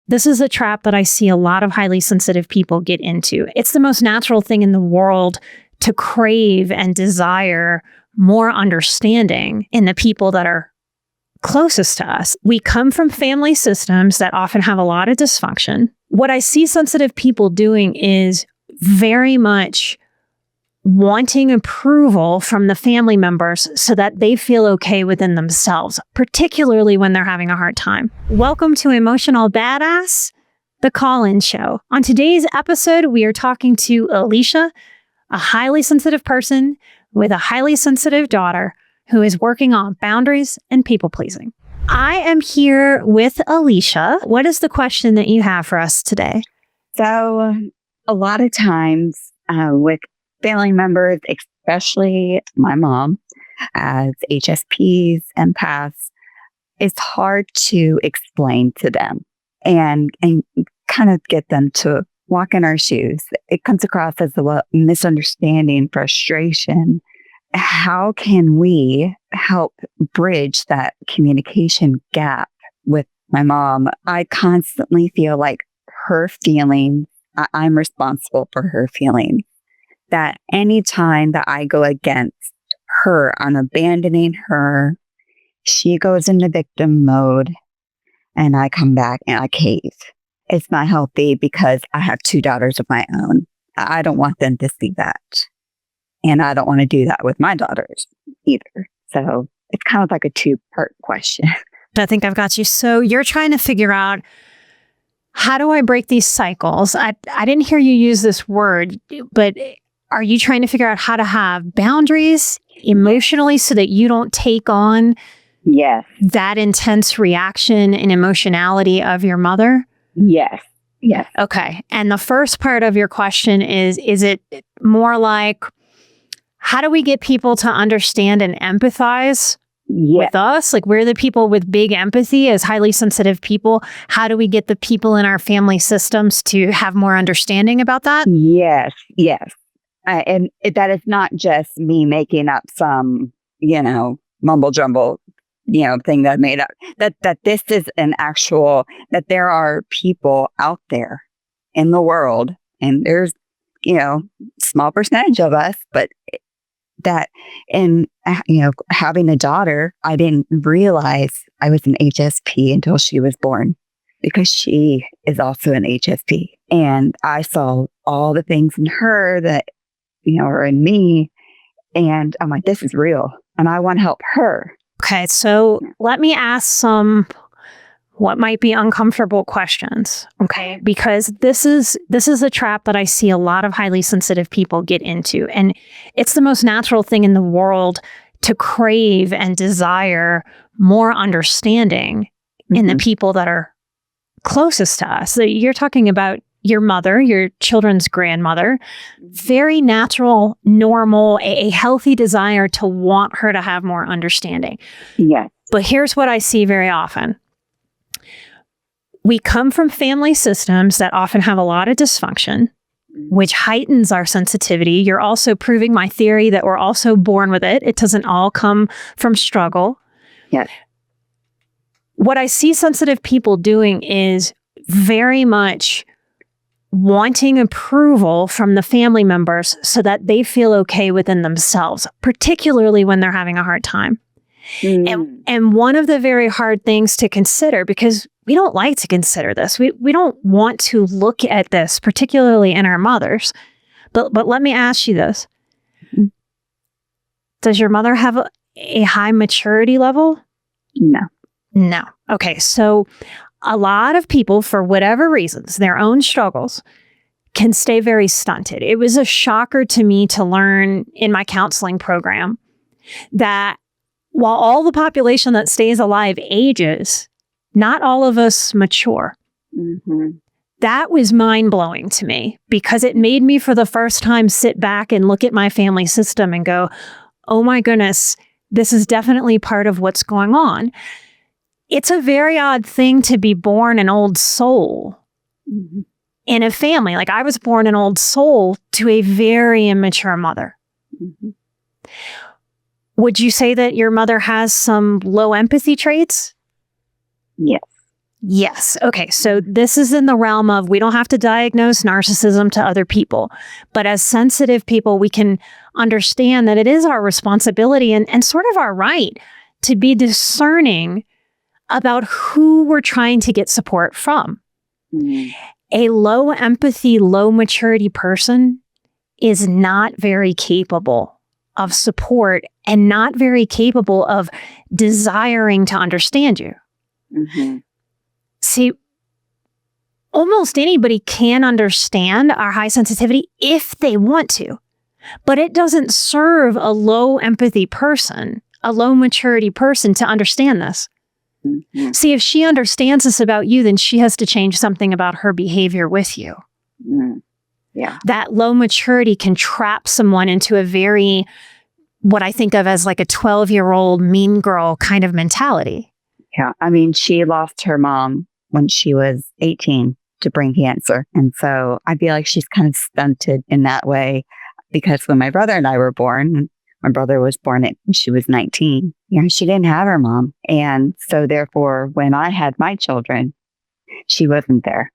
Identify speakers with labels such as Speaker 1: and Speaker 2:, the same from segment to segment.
Speaker 1: This is a trap that I see a lot of highly sensitive people get into. It's the most natural thing in the world to crave and desire more understanding in the people that are closest to us. We come from family systems that often have a lot of dysfunction. What I see sensitive people doing is very much wanting approval from the family members so that they feel okay within themselves, particularly when they're having a hard time. Welcome to Emotional Badass, the call-in show. On today's episode, we are talking to Alicia, a highly sensitive person with a highly sensitive daughter who is working on boundaries and people-pleasing. I am here with Alicia. What is the question that you have for us today?
Speaker 2: So a lot of times with family members, especially my mom, as HSPs, empaths, it's hard to explain to them and kind of get them to walk in our shoes. It comes across as a misunderstanding, frustration. How can we help bridge that communication gap with my mom? I constantly feel like her feelings, I'm responsible for her feelings. That anytime that I go against her, I'm abandoning her, she goes into victim mode and I come back and I cave. It's not healthy because I have two daughters of my own. I don't want them to see that. And I don't want to do that with my daughters either. So it's kind of like a two-part question.
Speaker 1: I think I've got you. So you're trying to figure out, how do I break these cycles? I didn't hear you use this word, but are you trying to figure out how to have boundaries emotionally so that you don't take on that intense reaction and emotionality of your mother?
Speaker 2: Yes.
Speaker 1: Okay. And the first part of your question is it more like, how do we get people to understand and empathize with us? Like, we're the people with big empathy as highly sensitive people. How do we get the people in our family systems to have more understanding about that?
Speaker 2: Yes. And that is not just me making up some, mumble jumble, thing that I made up. That this is an actual, that there are people out there in the world, and there's, small percentage of us, but that, and, having a daughter, I didn't realize I was an HSP until she was born, because she is also an HSP. And I saw all the things in her that, are in me. And I'm like, this is real. And I want to help her.
Speaker 1: Okay. So let me ask some what might be uncomfortable questions. Okay. Because this is a trap that I see a lot of highly sensitive people get into. And it's the most natural thing in the world to crave and desire more understanding in the people that are closest to us. So you're talking about your mother, your children's grandmother. Very natural, normal, a healthy desire to want her to have more understanding.
Speaker 2: Yes.
Speaker 1: But here's what I see very often. We come from family systems that often have a lot of dysfunction, which heightens our sensitivity. You're also proving my theory that we're also born with it. It doesn't all come from struggle.
Speaker 2: Yes.
Speaker 1: What I see sensitive people doing is very much wanting approval from the family members so that they feel okay within themselves, particularly when they're having a hard time. And one of the very hard things to consider, because we don't like to consider this, we don't want to look at this, particularly in our mothers. But let me ask you this. Does your mother have a high maturity level? No. Okay, so a lot of people, for whatever reasons, their own struggles, can stay very stunted. It was a shocker to me to learn in my counseling program that while all the population that stays alive ages, not all of us mature. That was mind-blowing to me, because it made me for the first time sit back and look at my family system and go, oh my goodness, this is definitely part of what's going on. It's a very odd thing to be born an old soul in a family. Like, I was born an old soul to a very immature mother. Would you say that your mother has some low empathy traits?
Speaker 2: Yes.
Speaker 1: Yes. Okay. So this is in the realm of, we don't have to diagnose narcissism to other people, but as sensitive people, we can understand that it is our responsibility and sort of our right to be discerning about who we're trying to get support from.
Speaker 2: Mm.
Speaker 1: A low empathy, low maturity person is not very capable of support and not very capable of desiring to understand you.
Speaker 2: Mm-hmm.
Speaker 1: See, almost anybody can understand our high sensitivity if they want to, but it doesn't serve a low empathy person, a low maturity person to understand this.
Speaker 2: Mm-hmm.
Speaker 1: See, if she understands this about you, then she has to change something about her behavior with you.
Speaker 2: Mm. Yeah.
Speaker 1: That low maturity can trap someone into a very, what I think of as like a 12-year-old mean girl kind of mentality.
Speaker 2: Yeah. I mean, she lost her mom when she was 18 to brain cancer. And so I feel like she's kind of stunted in that way, because when my brother and I were born, my brother was born when she was 19. She didn't have her mom. And so therefore, when I had my children, she wasn't there.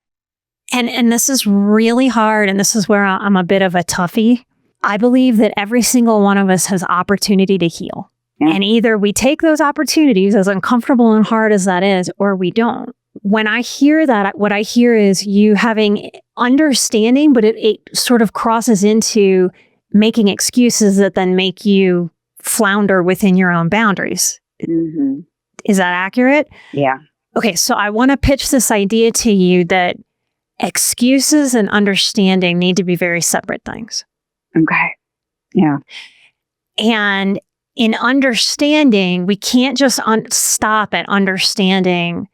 Speaker 1: And this is really hard. And this is where I'm a bit of a toughie. I believe that every single one of us has opportunity to heal. Yeah. And either we take those opportunities, as uncomfortable and hard as that is, or we don't. When I hear that, what I hear is you having understanding, but it sort of crosses into making excuses that then make you flounder within your own boundaries.
Speaker 2: Mm-hmm.
Speaker 1: Is that accurate?
Speaker 2: Yeah.
Speaker 1: Okay, so I want to pitch this idea to you that excuses and understanding need to be very separate things.
Speaker 2: Okay. Yeah.
Speaker 1: And in understanding, we can't just stop at understanding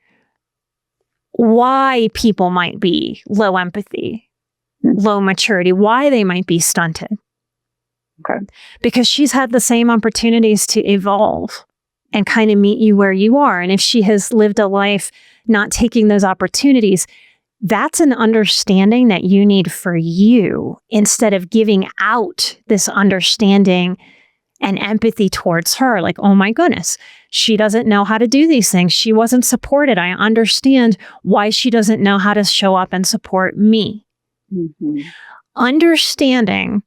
Speaker 1: why people might be low empathy, low maturity, why they might be stunted.
Speaker 2: Okay.
Speaker 1: Because she's had the same opportunities to evolve and kind of meet you where you are. And if she has lived a life not taking those opportunities, that's an understanding that you need for you, instead of giving out this understanding and empathy towards her. Like, oh my goodness, she doesn't know how to do these things. She wasn't supported. I understand why she doesn't know how to show up and support me.
Speaker 2: Mm-hmm.
Speaker 1: Understanding,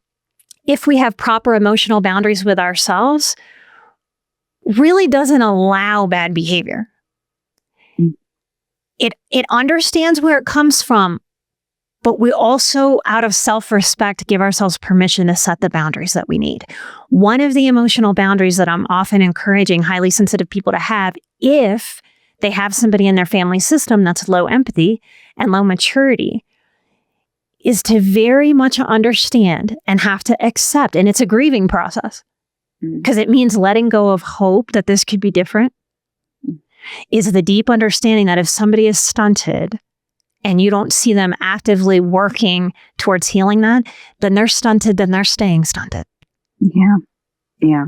Speaker 1: if we have proper emotional boundaries with ourselves, really doesn't allow bad behavior. It understands where it comes from, but we also, out of self-respect, give ourselves permission to set the boundaries that we need. One of the emotional boundaries that I'm often encouraging highly sensitive people to have, if they have somebody in their family system that's low empathy and low maturity, is to very much understand and have to accept, and it's a grieving process, because it means letting go of hope that this could be different, is the deep understanding that if somebody is stunted and you don't see them actively working towards healing that, then they're stunted, then they're staying stunted.
Speaker 2: Yeah. Yeah.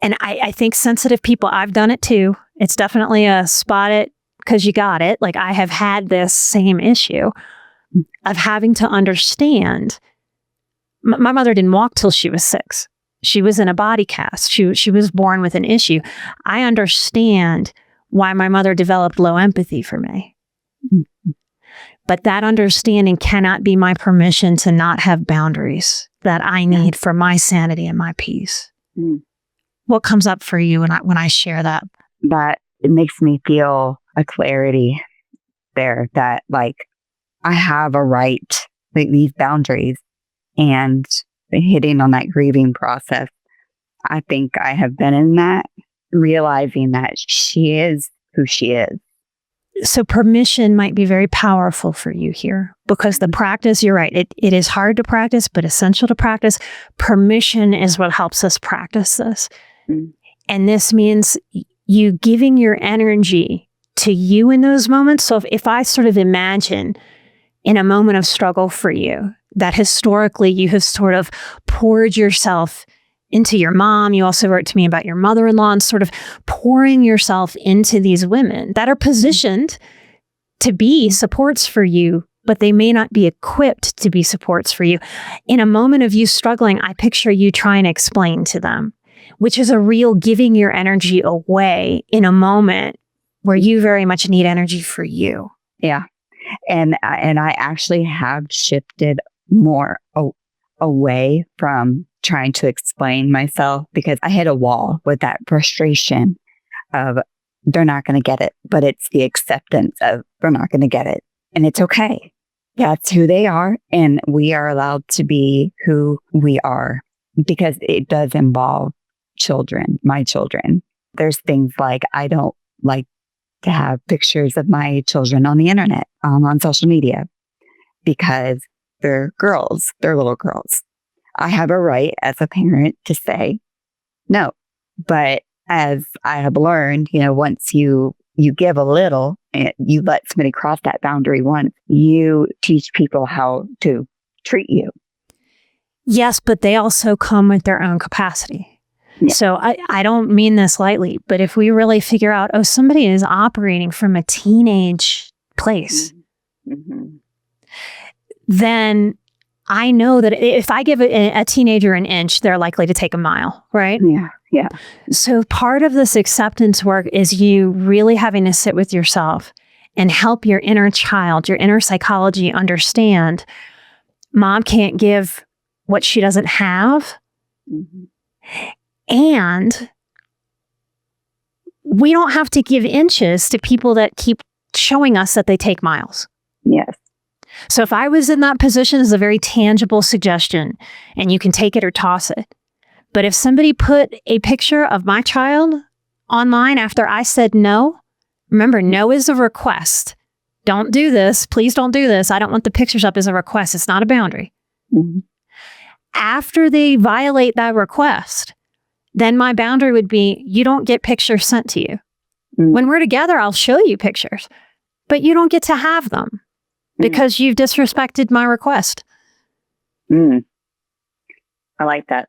Speaker 1: And I think sensitive people, I've done it too. It's definitely a spot it because you got it. Like, I have had this same issue of having to understand. My mother didn't walk till she was 6. She was in a body cast. She was born with an issue. I understand why my mother developed low empathy for me. But that understanding cannot be my permission to not have boundaries that I need for my sanity and my peace. What comes up for you when I share that?
Speaker 2: That it makes me feel a clarity there that, like, I have a right, like, these boundaries, and hitting on that grieving process. I think I have been in that, realizing that she is who she is.
Speaker 1: So permission might be very powerful for you here, because the practice, you're right, it is hard to practice, but essential to practice. Permission is what helps us practice this. And this means you giving your energy to you in those moments. So if I sort of imagine in a moment of struggle for you, that historically you have sort of poured yourself into your mom. You also wrote to me about your mother-in-law, and sort of pouring yourself into these women that are positioned to be supports for you, but they may not be equipped to be supports for you. In a moment of you struggling, I picture you trying to explain to them, which is a real giving your energy away in a moment where you very much need energy for you.
Speaker 2: Yeah. And I actually have shifted more away from trying to explain myself, because I hit a wall with that frustration of they're not going to get it, but it's the acceptance of they're not going to get it. And it's okay. That's who they are. And we are allowed to be who we are, because it does involve children, my children. There's things like I don't like to have pictures of my children on the internet, on social media, because they're girls, they're little girls. I have a right as a parent to say no. But as I have learned, once you give a little and you let somebody cross that boundary once, you teach people how to treat you.
Speaker 1: Yes, but they also come with their own capacity. Yeah. So I don't mean this lightly, but if we really figure out, somebody is operating from a teenage place, then I know that if I give a teenager an inch, they're likely to take a mile, right?
Speaker 2: Yeah, yeah.
Speaker 1: So part of this acceptance work is you really having to sit with yourself and help your inner child, your inner psychology understand mom can't give what she doesn't have. And we don't have to give inches to people that keep showing us that they take miles.
Speaker 2: Yes.
Speaker 1: So if I was in that position, it's a very tangible suggestion, and you can take it or toss it. But if somebody put a picture of my child online after I said no, remember, no is a request. Don't do this. Please don't do this. I don't want the pictures up as a request. It's not a boundary. After they violate that request, then my boundary would be, you don't get pictures sent to you. When we're together, I'll show you pictures, but you don't get to have them because you've disrespected my request.
Speaker 2: I like that.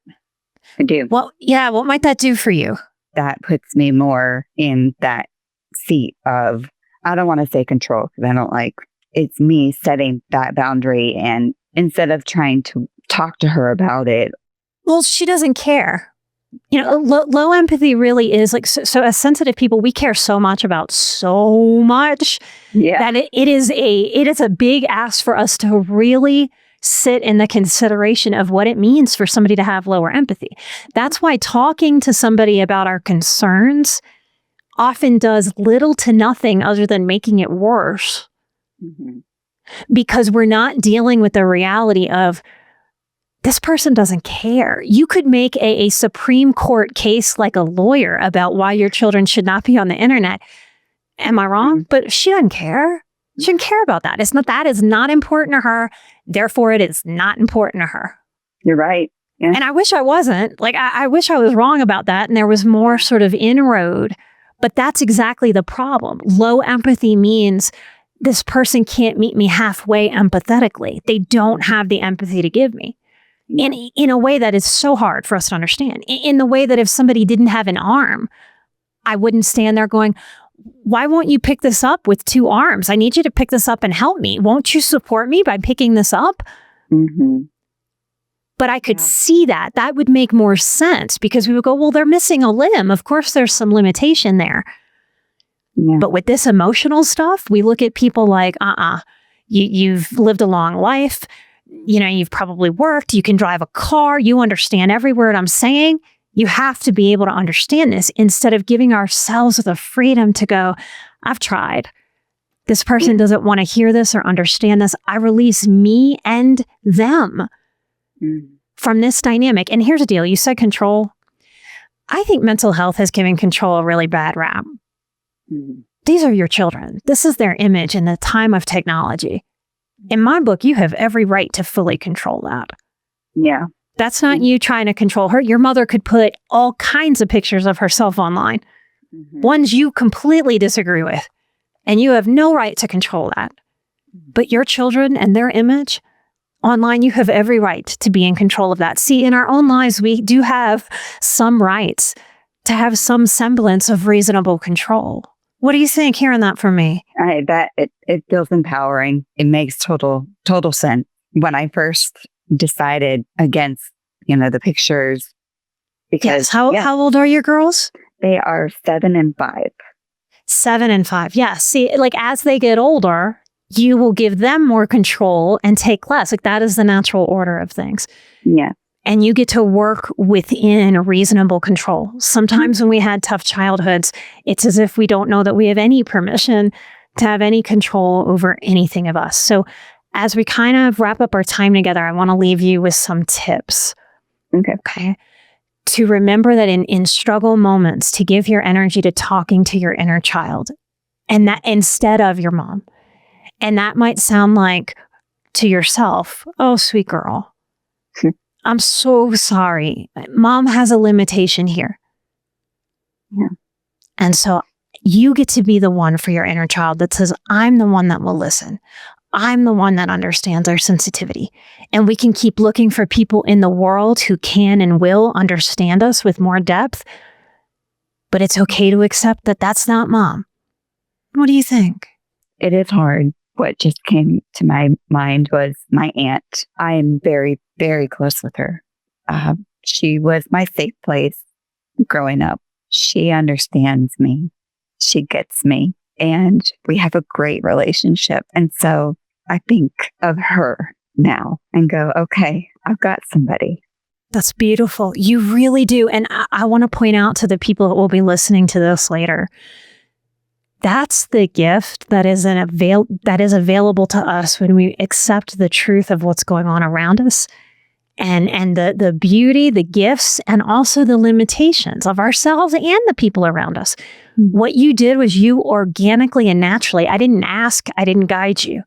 Speaker 2: I do.
Speaker 1: Well, yeah. What might that do for you?
Speaker 2: That puts me more in that seat of, I don't want to say control, because I don't like, it's me setting that boundary. And instead of trying to talk to her about it.
Speaker 1: Well, she doesn't care. Low empathy really is like, so as sensitive people, we care so much about so much that it is a big ask for us to really sit in the consideration of what it means for somebody to have lower empathy. That's why talking to somebody about our concerns often does little to nothing other than making it worse. Because we're not dealing with the reality of, this person doesn't care. You could make a Supreme Court case like a lawyer about why your children should not be on the internet. Am I wrong? But she doesn't care. She doesn't care about that. That is not important to her. Therefore, it is not important to her.
Speaker 2: You're right. Yeah.
Speaker 1: And I wish I wasn't. Like, I wish I was wrong about that and there was more sort of inroad. But that's exactly the problem. Low empathy means this person can't meet me halfway empathetically. They don't have the empathy to give me. In a way that is so hard for us to understand. In the way that if somebody didn't have an arm, I wouldn't stand there going, why won't you pick this up with 2 arms? I need you to pick this up and help me. Won't you support me by picking this up? But I could see that. That would make more sense, because we would go, well, they're missing a limb. Of course, there's some limitation there. But with this emotional stuff, we look at people like, you've lived a long life. You've probably worked, you can drive a car, you understand every word I'm saying. You have to be able to understand this, instead of giving ourselves the freedom to go, I've tried. This person doesn't want to hear this or understand this. I release me and them from this dynamic. And here's the deal. You said control. I think mental health has given control a really bad rap. These are your children. This is their image in the time of technology. In my book, you have every right to fully control that.
Speaker 2: Yeah.
Speaker 1: That's not you trying to control her. Your mother could put all kinds of pictures of herself online, ones you completely disagree with, and you have no right to control that. But your children and their image online, you have every right to be in control of that. See, in our own lives, we do have some rights to have some semblance of reasonable control. What do you think hearing that from me?
Speaker 2: It feels empowering. It makes total sense. When I first decided against, the pictures, because
Speaker 1: how old are your girls?
Speaker 2: They are 7 and 5.
Speaker 1: 7 and 5. Yeah. See, like as they get older, you will give them more control and take less. Like that is the natural order of things.
Speaker 2: Yeah.
Speaker 1: And you get to work within reasonable control. Sometimes when we had tough childhoods, it's as if we don't know that we have any permission to have any control over anything of us. So as we kind of wrap up our time together, I want to leave you with some tips. Okay. To remember that in struggle moments, to give your energy to talking to your inner child, and that instead of your mom. And that might sound like to yourself, oh, sweet girl, I'm so sorry. Mom has a limitation here.
Speaker 2: Yeah.
Speaker 1: And so you get to be the one for your inner child that says, I'm the one that will listen. I'm the one that understands our sensitivity. And we can keep looking for people in the world who can and will understand us with more depth. But it's okay to accept that that's not mom. What do you think?
Speaker 2: It is hard. What just came to my mind was my aunt. I am very, very close with her. She was my safe place growing up. She understands me. She gets me. And we have a great relationship. And so I think of her now and go, okay, I've got somebody.
Speaker 1: That's beautiful. You really do. And I want to point out to the people that will be listening to this later, that's the gift that is available to us when we accept the truth of what's going on around us and the beauty, the gifts, and also the limitations of ourselves and the people around us. Mm-hmm. What you did was you organically and naturally, I didn't ask, I didn't guide you.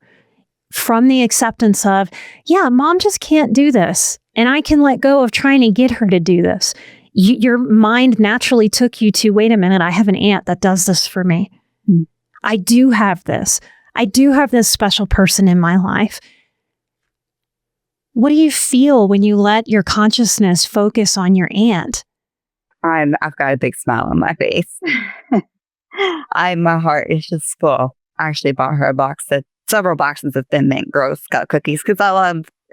Speaker 1: From the acceptance of, yeah, mom just can't do this, and I can let go of trying to get her to do this. Your mind naturally took you to, wait a minute, I have an aunt that does this for me. I do have this. I do have this special person in my life. What do you feel when you let your consciousness focus on your aunt?
Speaker 2: I've got a big smile on my face. My heart is just full. I actually bought her several boxes of Thin Mint Girl Scout cookies because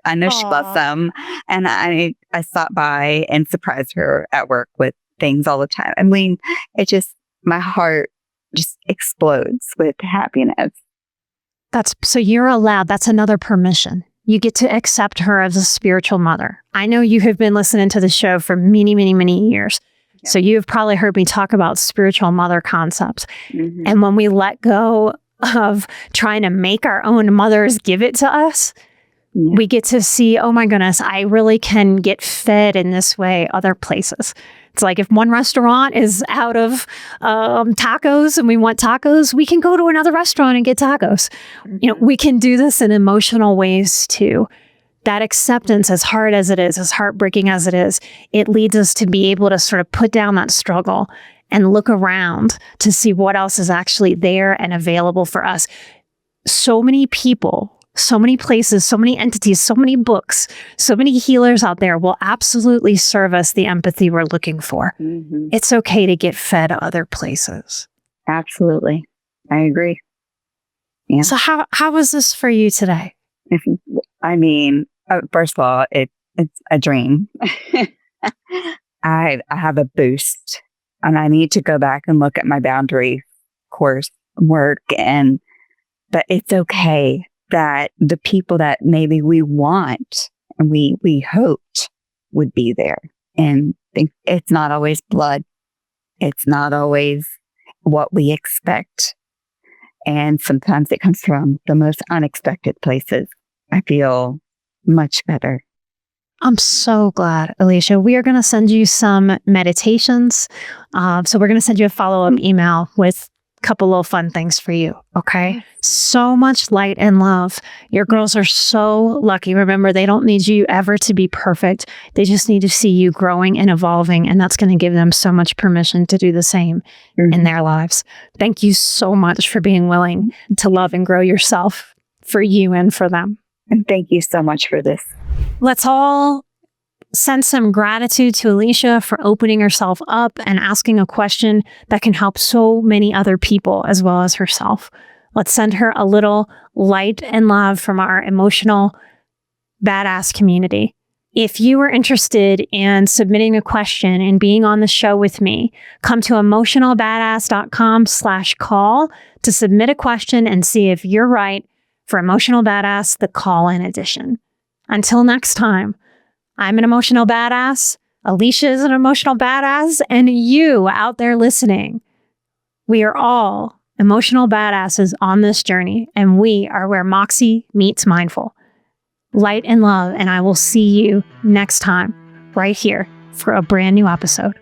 Speaker 2: I know she loves them. And I stopped by and surprised her at work with things all the time. I mean, my heart just explodes with happiness.
Speaker 1: So you're allowed. That's another permission. You get to accept her as a spiritual mother. I know you have been listening to the show for many, many, many years. Yeah. So you've probably heard me talk about spiritual mother concepts. Mm-hmm. And when we let go of trying to make our own mothers give it to us, we get to see, oh my goodness, I really can get fed in this way other places. It's like if one restaurant is out of tacos and we want tacos, we can go to another restaurant and get tacos. Mm-hmm. We can do this in emotional ways too. That acceptance, as hard as it is, as heartbreaking as it is, it leads us to be able to sort of put down that struggle and look around to see what else is actually there and available for us. So many people, so many places, so many entities, so many books, so many healers out there will absolutely serve us the empathy we're looking for. Mm-hmm. It's okay to get fed other places.
Speaker 2: Absolutely. I agree. Yeah.
Speaker 1: So how was this for you today?
Speaker 2: I mean, first of all, it's a dream. I have a boost and I need to go back and look at my boundary course work but it's okay that the people that maybe we want and we hoped would be there. And it's not always blood. It's not always what we expect. And sometimes it comes from the most unexpected places. I feel much better.
Speaker 1: I'm so glad, Alicia. We are going to send you some meditations. So we're going to send you a follow-up email with couple little fun things for you. Okay. So much light and love. Your girls are so lucky. Remember, they don't need you ever to be perfect. They just need to see you growing and evolving. And that's going to give them so much permission to do the same in their lives. Thank you so much for being willing to love and grow yourself for you and for them.
Speaker 2: And thank you so much for this.
Speaker 1: Let's all send some gratitude to Alicia for opening herself up and asking a question that can help so many other people as well as herself. Let's send her a little light and love from our emotional badass community. If you are interested in submitting a question and being on the show with me, come to emotionalbadass.com/call to submit a question and see if you're right for Emotional Badass, the call-in edition. Until next time, I'm an emotional badass, Alicia is an emotional badass, and you out there listening, we are all emotional badasses on this journey, and we are where Moxie meets mindful. Light and love, and I will see you next time right here for a brand new episode.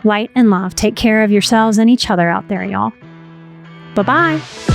Speaker 1: Light and love. Take care of yourselves and each other out there, y'all. Bye-bye.